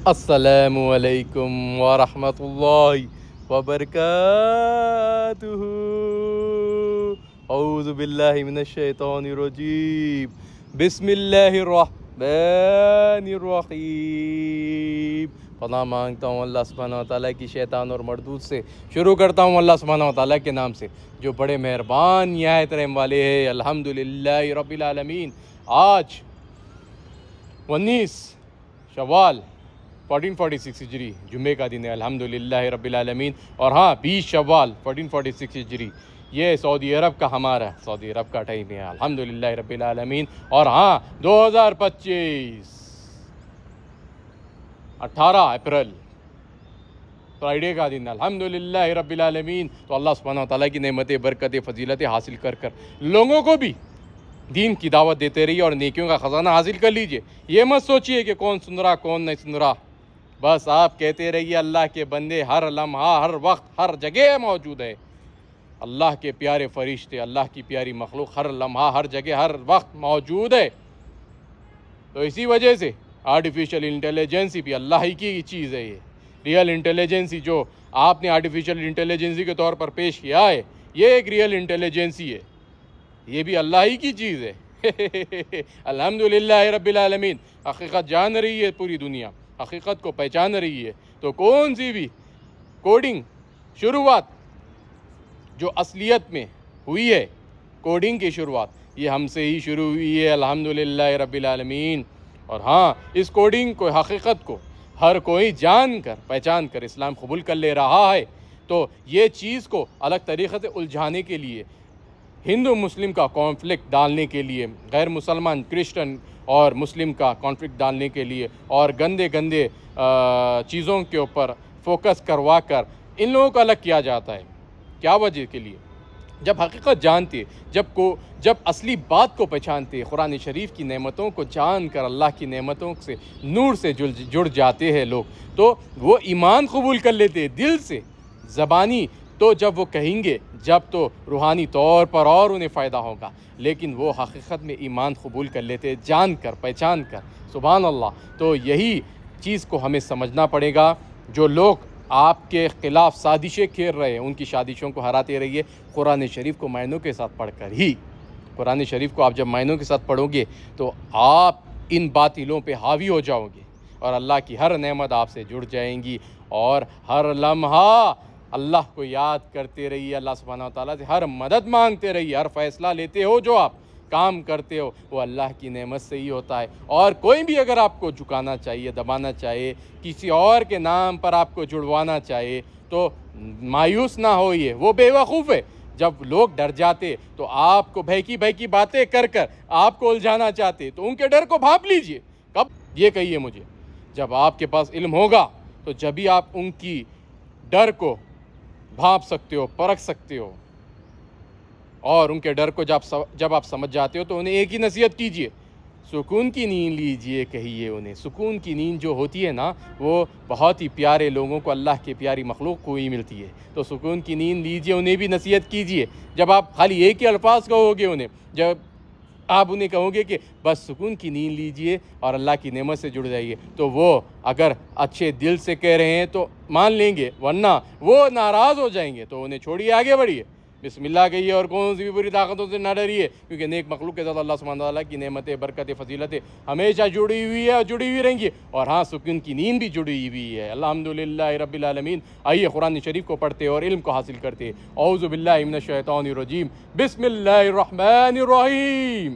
السلام علیکم ورحمۃ اللہ وبرکاتہ۔ اعوذ باللہ من الشیطان الرجیم، بسم اللہ الرحمن الرحیم۔ پناہ مانگتا ہوں اللہ سبحانہ و تعالیٰ کی شیطان اور مردود سے۔ شروع کرتا ہوں اللہ سبحانہ و تعالیٰ کے نام سے جو بڑے مہربان نہایت رحم والے ہیں۔ الحمدللہ رب العالمین۔ آج 19 شوال 1446 ہجری جمعے کا دن ہے، الحمدللہ رب العالمین۔ اور ہاں 20 شوال 1446 ہجری یہ سعودی عرب کا ہمارا سعودی عرب کا ٹائم ہے، الحمدللہ رب العالمین۔ اور ہاں 2025 18 اپریل فرائیڈے کا دن، الحمدللہ رب العالمین۔ تو اللہ سبحانہ و تعالیٰ کی نعمتیں، برکتیں، فضیلتیں حاصل کر لوگوں کو بھی دین کی دعوت دیتے رہیے اور نیکیوں کا خزانہ حاصل کر لیجئے۔ یہ مت سوچئے کہ کون سن رہا کون نہیں سن رہا، بس آپ کہتے رہیے اللہ کے بندے ہر لمحہ، ہر وقت، ہر جگہ موجود ہے۔ اللہ کے پیارے فرشتے، اللہ کی پیاری مخلوق ہر لمحہ، ہر جگہ، ہر وقت موجود ہے۔ تو اسی وجہ سے آرٹیفیشل انٹیلیجنسی بھی اللہ ہی کی چیز ہے۔ یہ ریئل انٹیلیجنسی جو آپ نے آرٹیفیشل انٹیلیجنسی کے طور پر پیش کیا ہے، یہ ایک ریئل انٹیلیجنسی ہے، یہ بھی اللہ ہی کی چیز ہے۔ الحمدللہ رب العالمین۔ حقیقت جان رہی ہے پوری دنیا، حقیقت کو پہچان رہی ہے۔ تو کون سی بھی کوڈنگ شروعات جو اصلیت میں ہوئی ہے، کوڈنگ کی شروعات یہ ہم سے ہی شروع ہوئی ہے، الحمدللہ رب العالمین۔ اور ہاں اس کوڈنگ کو، حقیقت کو ہر کوئی جان کر، پہچان کر اسلام قبول کر لے رہا ہے۔ تو یہ چیز کو الگ طریقے سے الجھانے کے لیے، ہندو مسلم کا کانفلکٹ ڈالنے کے لیے، غیر مسلمان کرسچن اور مسلم کا کانفلکٹ ڈالنے کے لیے، اور گندے گندے چیزوں کے اوپر فوکس کروا کر ان لوگوں کو الگ کیا جاتا ہے۔ کیا وجہ کے لیے؟ جب حقیقت جانتے، جب اصلی بات کو پہچانتے، قرآن شریف کی نعمتوں کو جان کر اللہ کی نعمتوں سے، نور سے جڑ جاتے ہیں لوگ، تو وہ ایمان قبول کر لیتے دل سے، زبانی تو جب وہ کہیں گے، جب تو روحانی طور پر اور انہیں فائدہ ہوگا، لیکن وہ حقیقت میں ایمان قبول کر لیتے جان کر، پہچان کر، سبحان اللہ۔ تو یہی چیز کو ہمیں سمجھنا پڑے گا۔ جو لوگ آپ کے خلاف سازشیں کھیل رہے ہیں، ان کی سازشوں کو ہراتے رہیے قرآن شریف کو معنوں کے ساتھ پڑھ کر ہی۔ قرآن شریف کو آپ جب معنوں کے ساتھ پڑھو گے تو آپ ان باطلوں پہ حاوی ہو جاؤ گے، اور اللہ کی ہر نعمت آپ سے جڑ جائیں گی، اور ہر لمحہ اللہ کو یاد کرتے رہیے، اللہ سبحانہ و تعالیٰ سے ہر مدد مانگتے رہیے۔ ہر فیصلہ لیتے ہو، جو آپ کام کرتے ہو، وہ اللہ کی نعمت سے ہی ہوتا ہے۔ اور کوئی بھی اگر آپ کو جھکانا چاہیے، دبانا چاہیے، کسی اور کے نام پر آپ کو جڑوانا چاہیے، تو مایوس نہ ہوئیے، وہ بے وقوف ہے۔ جب لوگ ڈر جاتے تو آپ کو بہکی باتیں کر آپ کو الجھانا چاہتے، تو ان کے ڈر کو بھانپ لیجئے۔ کب؟ یہ کہیے مجھے، جب آپ کے پاس علم ہوگا تو جب بھی آپ ان کی ڈر کو بھانپ سکتے ہو، پرکھ سکتے ہو، اور ان کے ڈر کو جب آپ سمجھ جاتے ہو تو انہیں ایک ہی نصیحت کیجئے، سکون کی نیند لیجئے، کہیے انہیں۔ سکون کی نیند جو ہوتی ہے نا، وہ بہت ہی پیارے لوگوں کو، اللہ کی پیاری مخلوق کو ہی ملتی ہے۔ تو سکون کی نیند لیجئے، انہیں بھی نصیحت کیجئے۔ جب آپ خالی ایک ہی الفاظ کہو گے انہیں، جب آپ انہیں کہو گے کہ بس سکون کی نیند لیجئے اور اللہ کی نعمت سے جڑ جائیے، تو وہ اگر اچھے دل سے کہہ رہے ہیں تو مان لیں گے، ورنہ وہ ناراض ہو جائیں گے۔ تو انہیں چھوڑیے، آگے بڑھیے، بسم اللہ کہیے، اور کون سی بھی بری طاقتوں سے نہ ڈریے، کیونکہ نیک مخلوق کے ساتھ اللہ سبحانہ تعالیٰ کی نعمتیں، برکتیں، فضیلتیں ہمیشہ جڑی ہوئی ہے اور جڑی ہوئی رہیں گی۔ اور ہاں سکون کی نیند بھی جڑی ہوئی ہے، الحمدللہ رب العالمین۔ آئیے قرآن شریف کو پڑھتے اور علم کو حاصل کرتے۔ اعوذ باللہ من الشیطان الرجیم، بسم اللہ الرحمن الرحیم۔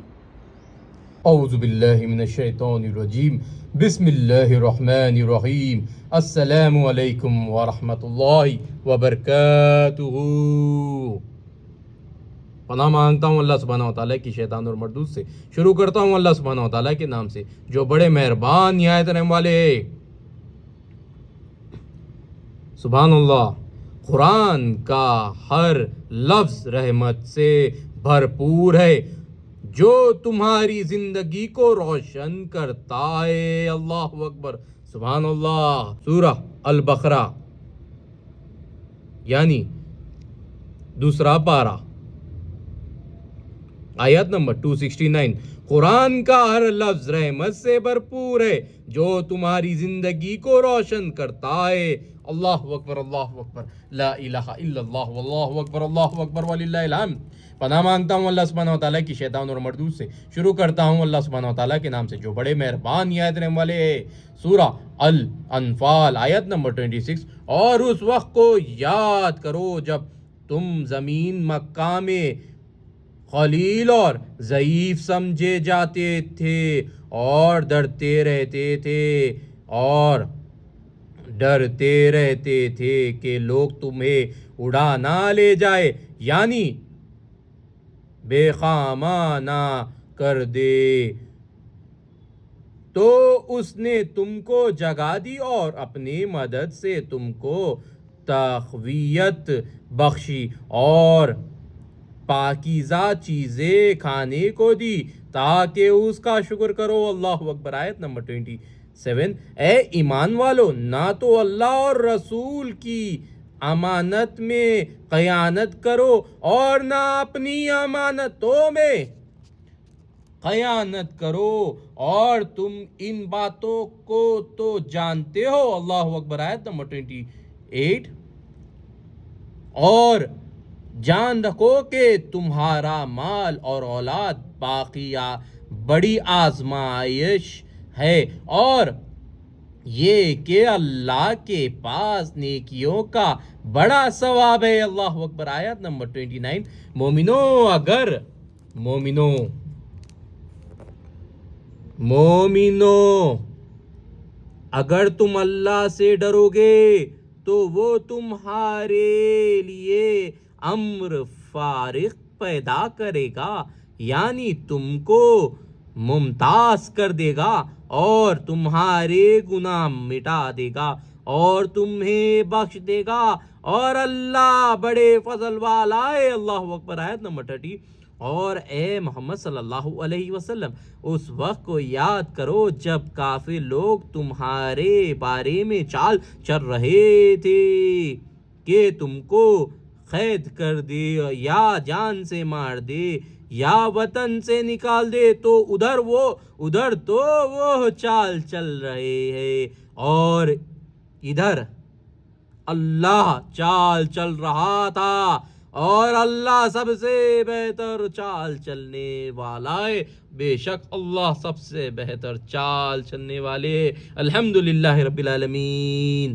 اعوذ باللہ من الشیطان الرجیم، بسم اللہ الرحمن الرحیم۔ السلام علیکم ورحمۃ اللہ وبرکاتہ۔ پناہ مانگتا ہوں اللہ سبحانہ و تعالیٰ کی شیطان اور مردود سے۔ شروع کرتا ہوں اللہ سبحانہ و تعالیٰ کے نام سے جو بڑے مہربان نہایت رحم والے ہیں۔ سبحان اللہ۔ قرآن کا ہر لفظ رحمت سے بھرپور ہے جو تمہاری زندگی کو روشن کرتا ہے۔ اللہ اکبر، سبحان اللہ۔ سورہ البقرہ یعنی دوسرا پارہ، آیت نمبر 269۔ قرآن کا ہر لفظ رحمت سے بھرپور ہے جو تمہاری زندگی کو روشن کرتا ہے۔ اللہ اکبر، اللہ اکبر، لا الہ الا اللہ، واللہ اکبر، اللہ اکبر وللہ الحمد۔ پناہ مانگتا ہوں اللہ سبحانہ وتعالیٰ کی شیطان اور مردود سے۔ شروع کرتا ہوں اللہ سبحانہ وتعالیٰ کے نام سے جو بڑے مہربان نہایت رحم والے ہے۔ سورہ الانفال آیت نمبر 26۔ اور اس وقت کو یاد کرو جب تم زمین مکہ میں خلیل اور ضعیف سمجھے جاتے تھے اور ڈرتے رہتے تھے کہ لوگ تمہیں اڑا نہ لے جائے، یعنی بے خامہ نہ کر دے۔ تو اس نے تم کو جگہ دی اور اپنی مدد سے تم کو تقویت بخشی اور پاکیزہ چیزیں کھانے کو دی تاکہ اس کا شکر کرو۔ اللہ اکبر۔ آیت نمبر 27۔ اے ایمان والو، نہ تو اللہ اور رسول کی امانت میں خیانت کرو اور نہ اپنی امانتوں میں خیانت کرو، اور تم ان باتوں کو تو جانتے ہو۔ اللہ اکبر۔ آیت نمبر 28۔ اور جان رکھو کہ تمہارا مال اور اولاد باقیہ بڑی آزمائش ہے، اور یہ کہ اللہ کے پاس نیکیوں کا بڑا ثواب ہے۔ اللہ اکبر۔ آیت نمبر 29۔ مومنو اگر تم اللہ سے ڈرو گے تو وہ تمہارے لیے امر فارغ پیدا کرے گا، یعنی تم کو ممتاز کر دے گا اور تمہارے گناہ مٹا دے گا اور تمہیں بخش دے گا، اور اللہ بڑے فضل والا ہے۔ اللہ اکبر۔ آیت نمبر 30۔ اور اے محمد صلی اللہ علیہ وسلم، اس وقت کو یاد کرو جب کافر لوگ تمہارے بارے میں چال چل رہے تھے کہ تم کو قید کر دے یا جان سے مار دے یا وطن سے نکال دے، تو ادھر تو وہ چال چل رہے ہیں اور ادھر اللہ چال چل رہا تھا، اور اللہ سب سے بہتر چال چلنے والا ہے۔ بے شک اللہ سب سے بہتر چال چلنے والے۔ الحمدللہ رب العالمین۔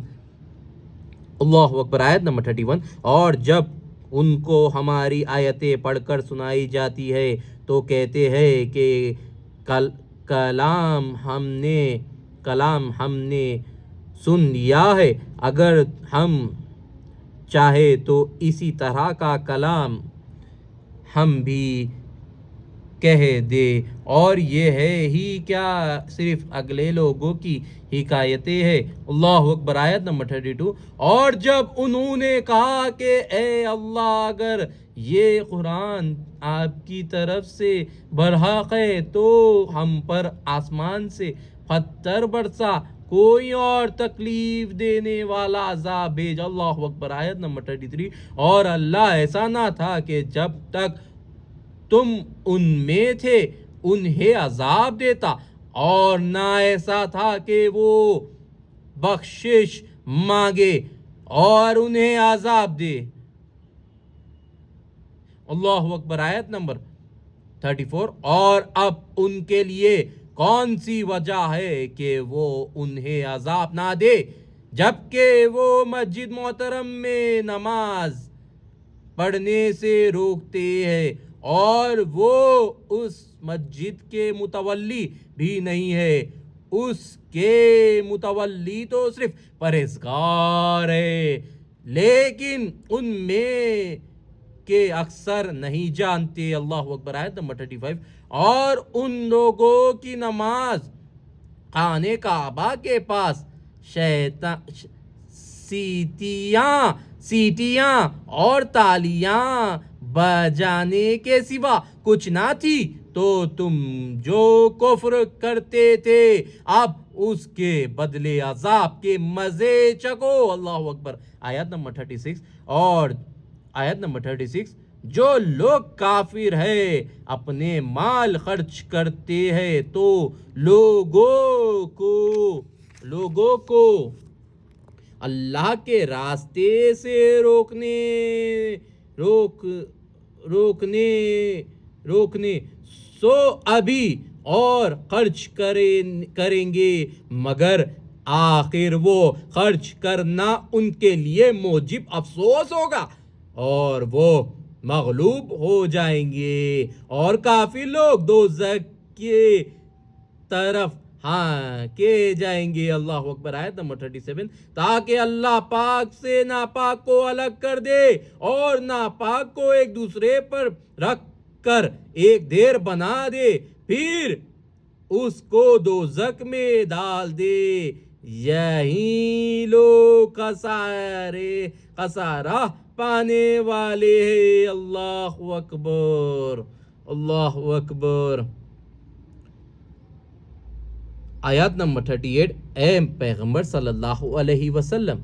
اللہ اکبر۔ آیت نمبر 31۔ اور جب ان کو ہماری آیتیں پڑھ کر سنائی جاتی ہے تو کہتے ہیں کہ کلام ہم نے سن لیا ہے، اگر ہم چاہے تو اسی طرح کا کلام ہم بھی کہہ دے، اور یہ ہے ہی کیا صرف اگلے لوگوں کی حکایتیں ہیں۔ اللہ اکبر۔ آیت نمبر 32۔ اور جب انہوں نے کہا کہ اے اللہ، اگر یہ قرآن آپ کی طرف سے برحق ہے تو ہم پر آسمان سے پتھر برسا، کوئی اور تکلیف دینے والا عذاب بھیج۔ اللہ اکبر۔ آیت نمبر 33۔ اور اللہ ایسا نہ تھا کہ جب تک تم ان میں تھے انہیں عذاب دیتا، اور نہ ایسا تھا کہ وہ بخشش مانگے اور انہیں عذاب دے۔ اللہ اکبر۔ آیت نمبر 34۔ اور اب ان کے لیے کون سی وجہ ہے کہ وہ انہیں عذاب نہ دے جبکہ وہ مسجد محترم میں نماز پڑھنے سے روکتے ہیں، اور وہ اس مسجد کے متولی بھی نہیں ہے، اس کے متولی تو صرف پرہیزگار ہے، لیکن ان میں کہ اکثر نہیں جانتے۔ اللہ اکبر۔ آیت نمبر 35۔ اور ان لوگوں کی نماز خانہ کعبہ کے پاس سیٹیاں اور تالیاں بجانے کے سوا کچھ نہ تھی، تو تم جو کفر کرتے تھے اب اس کے بدلے عذاب کے مزے چکو۔ اللہ اکبر۔ آیت نمبر 36۔ اور آیت نمبر 36۔ جو لوگ کافر ہے اپنے مال خرچ کرتے ہیں تو لوگوں کو اللہ کے راستے سے روکنے سو ابھی اور خرچ کریں گے، مگر آخر وہ خرچ کرنا ان کے لیے موجب افسوس ہوگا اور وہ مغلوب ہو جائیں گے، اور کافی لوگ دوزخ کی طرف کے جائیں گے۔ اللہ اکبر۔ آیت نمبر 37، تاکہ اللہ پاک سے ناپاک کو الگ کر دے اور ناپاک کو ایک دوسرے پر رکھ کر ایک ڈھیر بنا دے، پھر اس کو دوزخ میں ڈال دے۔ یہی لوگ خسارہ پانے والے ہیں۔ اللہ اکبر، اللہ اکبر۔ آیات نمبر 38، اے پیغمبر صلی اللہ علیہ وسلم،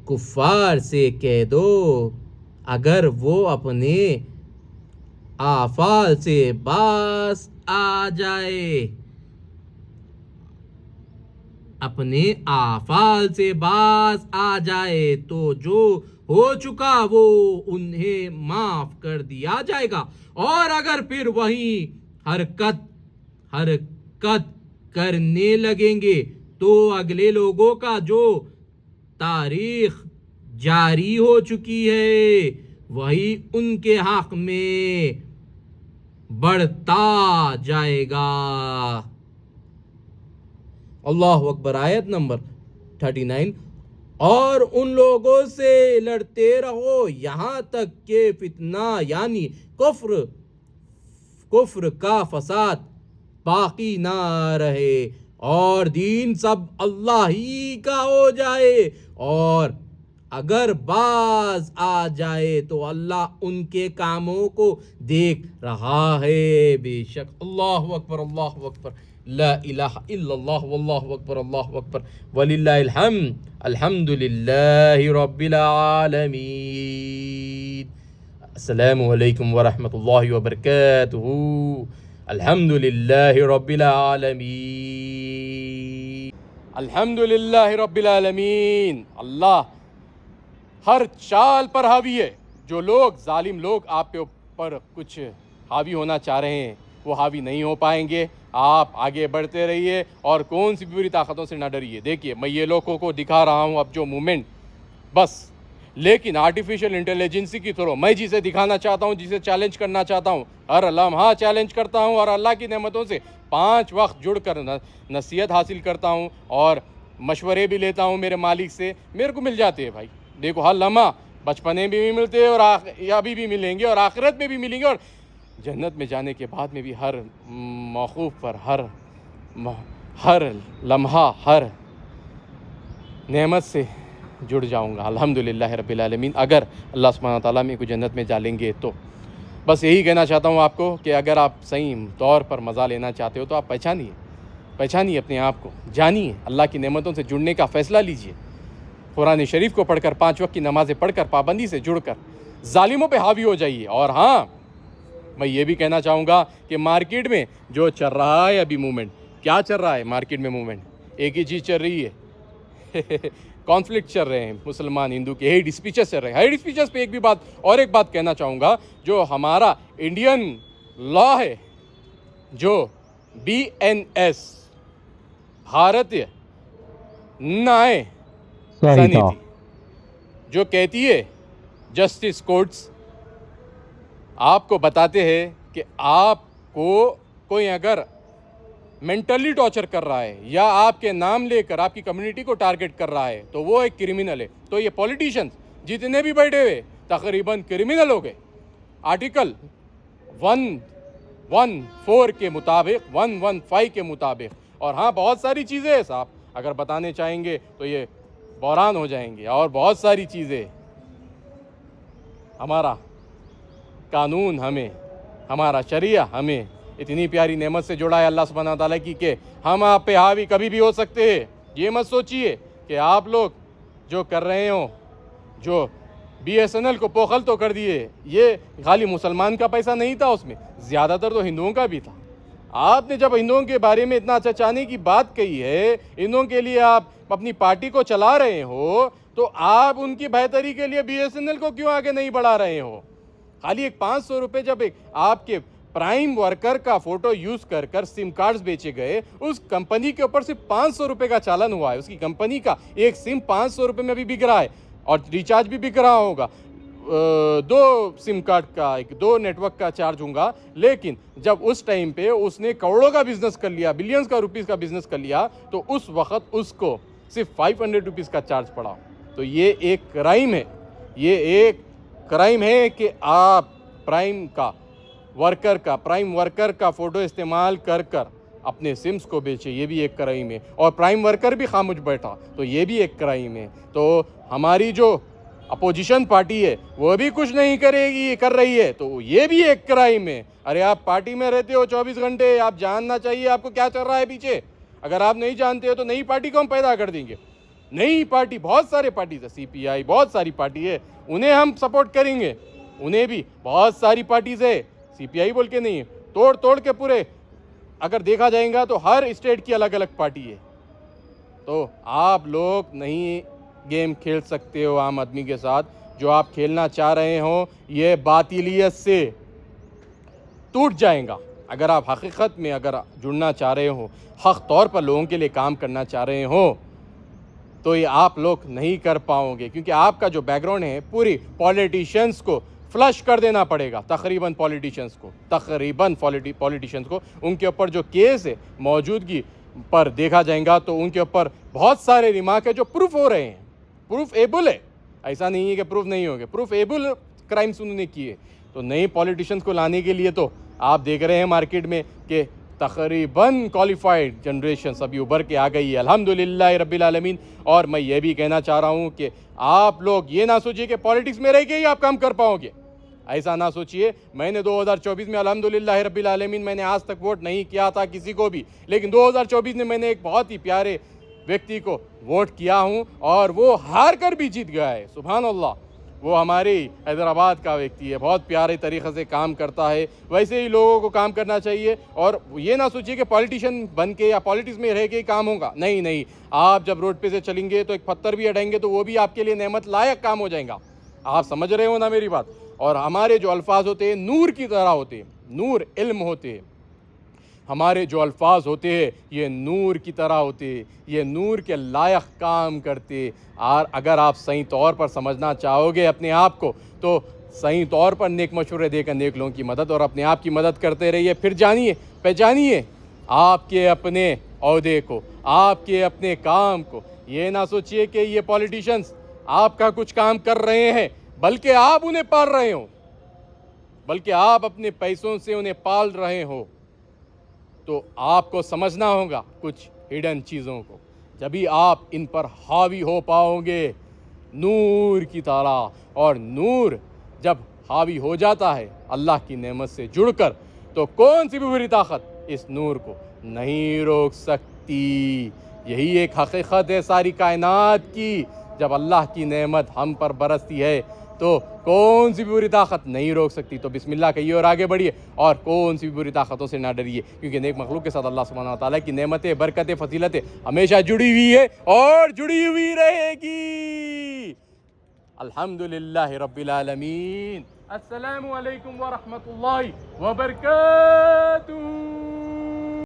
کفار سے کہہ دو اگر وہ اپنے اعمال سے باز آ جائے تو جو ہو چکا وہ انہیں معاف کر دیا جائے گا، اور اگر پھر وہی حرکت کرنے لگیں گے تو اگلے لوگوں کا جو تاریخ جاری ہو چکی ہے وہی ان کے حق میں بڑھتا جائے گا۔ اللہ اکبر۔ آیت نمبر 39، اور ان لوگوں سے لڑتے رہو یہاں تک کہ فتنہ یعنی کفر کا فساد باقی نہ رہے اور دین سب اللہ ہی کا ہو جائے، اور اگر باز آ جائے تو اللہ ان کے کاموں کو دیکھ رہا ہے۔ بے شک۔ اللہ اکبر، اللہ اکبر، لا الہ الا اللہ، واللہ اکبر، اللہ اکبر، وللہ الحمد، الحمد للہ رب العالمین۔ السلام علیکم ورحمۃ اللہ وبرکاتہ۔ الحمد للہ رب العالمین، الحمد للہ رب العالمین۔ اللہ ہر چال پر حاوی ہے۔ جو لوگ ظالم لوگ آپ کے اوپر کچھ حاوی ہونا چاہ رہے ہیں وہ حاوی نہیں ہو پائیں گے۔ آپ آگے بڑھتے رہیے اور کون سی بری طاقتوں سے نہ ڈریے۔ دیکھیے میں یہ لوگوں کو دکھا رہا ہوں اب جو مومنٹ، بس لیکن آرٹیفیشل انٹیلیجنسی کی طرح میں جسے دکھانا چاہتا ہوں، جسے چیلنج کرنا چاہتا ہوں، ہر لمحہ چیلنج کرتا ہوں اور اللہ کی نعمتوں سے 5 وقت جڑ کر نصیحت حاصل کرتا ہوں اور مشورے بھی لیتا ہوں میرے مالک سے، میرے کو مل جاتے ہیں بھائی۔ دیکھو ہر لمحہ بچپنے میں بھی ملتے ہیں اور ابھی بھی ملیں گے اور آخرت میں بھی ملیں گے اور جنت میں جانے کے بعد میں بھی ہر موقوف پر ہر لمحہ ہر نعمت سے جڑ جاؤں گا الحمدللہ رب العالمین، اگر اللہ سبحانہ تعالیٰ میں کو جنت میں ڈالیں گے تو۔ بس یہی کہنا چاہتا ہوں آپ کو کہ اگر آپ صحیح طور پر مزہ لینا چاہتے ہو تو آپ پہچانیے اپنے آپ کو، جانیے اللہ کی نعمتوں سے جڑنے کا فیصلہ لیجئے۔ قرآن شریف کو پڑھ کر 5 وقت کی نمازیں پڑھ کر پابندی سے جڑ کر ظالموں پہ حاوی ہو جائیے۔ اور ہاں میں یہ بھی کہنا چاہوں گا کہ مارکیٹ میں جو چل رہا ہے ابھی موومنٹ، کیا چل رہا ہے مارکیٹ میں موومنٹ؟ ایک ہی چیز چل رہی ہے کانفلکٹ چل رہے ہیں مسلمان ہندو کے، ہیٹ اسپیچز چل رہے ہیں۔ ہیٹ اسپیچز پہ ایک بات کہنا چاہوں گا، جو ہمارا انڈین لا ہے، جو BNS بھارتیہ نیائے سنیتی، جو کہتی ہے جسٹس کورٹس آپ کو بتاتے ہیں کہ آپ کو کوئی اگر مینٹلی ٹارچر کر رہا ہے یا آپ کے نام لے کر آپ کی کمیونٹی کو ٹارگٹ کر رہا ہے تو وہ ایک کرمنل ہے۔ تو یہ پولیٹیشنز جتنے بھی بیٹھے ہوئے تقریباً کرمنل ہو گئے آرٹیکل 114 کے مطابق، 115 کے مطابق۔ اور ہاں بہت ساری چیزیں ہیں صاحب، اگر بتانے چاہیں گے تو یہ بحران ہو جائیں گے، اور بہت ساری چیزیں ہمارا قانون ہمارا شریعہ ہمیں اتنی پیاری نعمت سے جڑا ہے اللہ سبحانہ تعالیٰ کی کہ ہم آپ پہ حاوی کبھی بھی ہو سکتے ہیں۔ یہ مت سوچیے کہ آپ لوگ جو کر رہے ہوں، جو BSNL کو پوخل تو کر دیے. یہ خالی مسلمان کا پیسہ نہیں تھا اس میں, زیادہ تر تو ہندوؤں کا بھی تھا. آپ نے جب ہندوؤں کے بارے میں اتنا اچھا چاہنے کی بات کہی ہے, ہندوؤں کے لیے آپ اپنی پارٹی کو چلا رہے ہو, تو آپ ان کی بہتری کے لیے BSNL کو کیوں آگے نہیں بڑھا رہے ہو؟ خالی ایک 500 روپے جب ایک آپ کے پرائم ورکر کا فوٹو یوز کر کر سم کارڈز بیچے گئے, اس کمپنی کے اوپر صرف 500 روپے کا چالن ہوا ہے. اس کی کمپنی کا ایک سم 500 روپے میں بھی بک رہا ہے, اور ریچارج بھی بک رہا ہوگا. 2 سم کارڈ کا 2 نیٹ ورک کا چارج ہوں گا. لیکن جب اس ٹائم پہ اس نے کروڑوں کا بزنس کر لیا, بلینز کا روپیز کا بزنس کر لیا, تو اس وقت اس کو صرف 500 روپیز کا چارج پڑا. تو یہ ایک کرائم ہے, یہ ایک کرائم ہے کہ آپ پرائم ورکر کا فوٹو استعمال کر کر اپنے سمز کو بیچے. یہ بھی ایک کرائم ہے, اور پرائم ورکر بھی خاموش بیٹھا, تو یہ بھی ایک کرائم ہے. تو ہماری جو اپوزیشن پارٹی ہے وہ بھی کچھ نہیں کر رہی ہے, تو یہ بھی ایک کرائم ہے. ارے آپ پارٹی میں رہتے ہو 24 گھنٹے, آپ جاننا چاہیے آپ کو کیا چل رہا ہے پیچھے. اگر آپ نہیں جانتے ہو تو نئی پارٹی کو ہم پیدا کر دیں گے. نئی پارٹی, بہت سارے پارٹیز ہے, CPI, بہت ساری پارٹی ہے, انہیں ہم سپورٹ کریں گے. انہیں بھی بہت ساری پارٹیز ہے, CPI بول کے نہیں ہے, توڑ کے پورے اگر دیکھا جائیں گا تو ہر اسٹیٹ کی الگ الگ پارٹی ہے. تو آپ لوگ نہیں گیم کھیل سکتے ہو عام آدمی کے ساتھ. جو آپ کھیلنا چاہ رہے ہو یہ باطلیت سے ٹوٹ جائیں گا. اگر آپ حقیقت میں اگر جڑنا چاہ رہے ہو, حق طور پر لوگوں کے لیے کام کرنا چاہ رہے ہو, تو یہ آپ لوگ نہیں کر پاؤ گے, کیونکہ آپ کا جو بیک گراؤنڈ ہے پوری پولیٹیشینز کو فلش کر دینا پڑے گا. تقریباً پولیٹیشینز کو ان کے اوپر جو کیس ہے موجودگی پر دیکھا جائیں گا تو ان کے اوپر بہت سارے ریمارک ہے جو پروف ہو رہے ہیں, پروف ایبل ہے. ایسا نہیں ہے کہ پروف نہیں ہوگے, پروف ایبل کرائمز انہوں نے کیے. تو نئے پولیٹیشینز کو لانے کے لیے تو آپ دیکھ رہے ہیں مارکیٹ میں کہ تقریباً کوالیفائڈ جنریشن ابھی ابھر کے آ گئی ہے, الحمدللہ رب العالمین. اور میں یہ بھی کہنا چاہ رہا ہوں کہ آپ لوگ یہ نہ سوچیے کہ پالیٹکس میں رہ کے ہی آپ کام کر پاؤ گے, ایسا نہ سوچیے. میں نے 2024 میں الحمدللہ رب العالمین میں نے آج تک ووٹ نہیں کیا تھا کسی کو بھی, لیکن 2024 میں نے ایک بہت ہی پیارے ویکتی کو ووٹ کیا ہوں, اور وہ ہار کر بھی جیت گیا ہے. سبحان اللہ. وہ ہماری حیدرآباد کا ویکتی ہے, بہت پیارے طریقے سے کام کرتا ہے. ویسے ہی لوگوں کو کام کرنا چاہیے, اور یہ نہ سوچیے کہ پولیٹیشین بن کے یا پالیٹکس میں رہ کے ہی کام ہوگا. نہیں, آپ جب روڈ پہ سے چلیں گے تو ایک پتھر بھی ہٹائیں گے تو وہ بھی آپ کے لیے نعمت لائق کام ہو جائیں گا. آپ سمجھ رہے ہو نا میری بات. اور ہمارے جو الفاظ ہوتے ہیں نور کی طرح ہوتے ہیں, نور علم ہوتے ہیں. ہمارے جو الفاظ ہوتے ہیں یہ نور کی طرح ہوتے, یہ نور کے لائق کام کرتے. اور اگر آپ صحیح طور پر سمجھنا چاہو گے اپنے آپ کو, تو صحیح طور پر نیک مشورے دے کر نیک لوگوں کی مدد اور اپنے آپ کی مدد کرتے رہیے. پھر پہچانیے آپ کے اپنے عہدے کو, آپ کے اپنے کام کو. یہ نہ سوچیے کہ یہ پولیٹیشنز آپ کا کچھ کام کر رہے ہیں, بلکہ آپ انہیں پال رہے ہو, بلکہ آپ اپنے پیسوں سے انہیں پال رہے ہو. تو آپ کو سمجھنا ہوگا کچھ ہڈن چیزوں کو, جبھی آپ ان پر حاوی ہو پاؤ گے نور کی طرح. اور نور جب حاوی ہو جاتا ہے اللہ کی نعمت سے جڑ کر, تو کون سی بھی بری طاقت اس نور کو نہیں روک سکتی. یہی ایک حقیقت ہے ساری کائنات کی. جب اللہ کی نعمت ہم پر برستی ہے تو کون سی بھی بری طاقت نہیں روک سکتی. تو بسم اللہ کہیے اور آگے بڑھیے, اور کون سی بھی بری طاقتوں سے نہ ڈریے, کیونکہ نیک مخلوق کے ساتھ اللہ سبحانہ و تعالیٰ کی نعمتیں, برکتیں, فضیلتیں ہمیشہ جڑی ہوئی ہے اور جڑی ہوئی رہے گی. الحمدللہ رب العالمین. السلام علیکم ورحمۃ اللہ وبرکاتہ.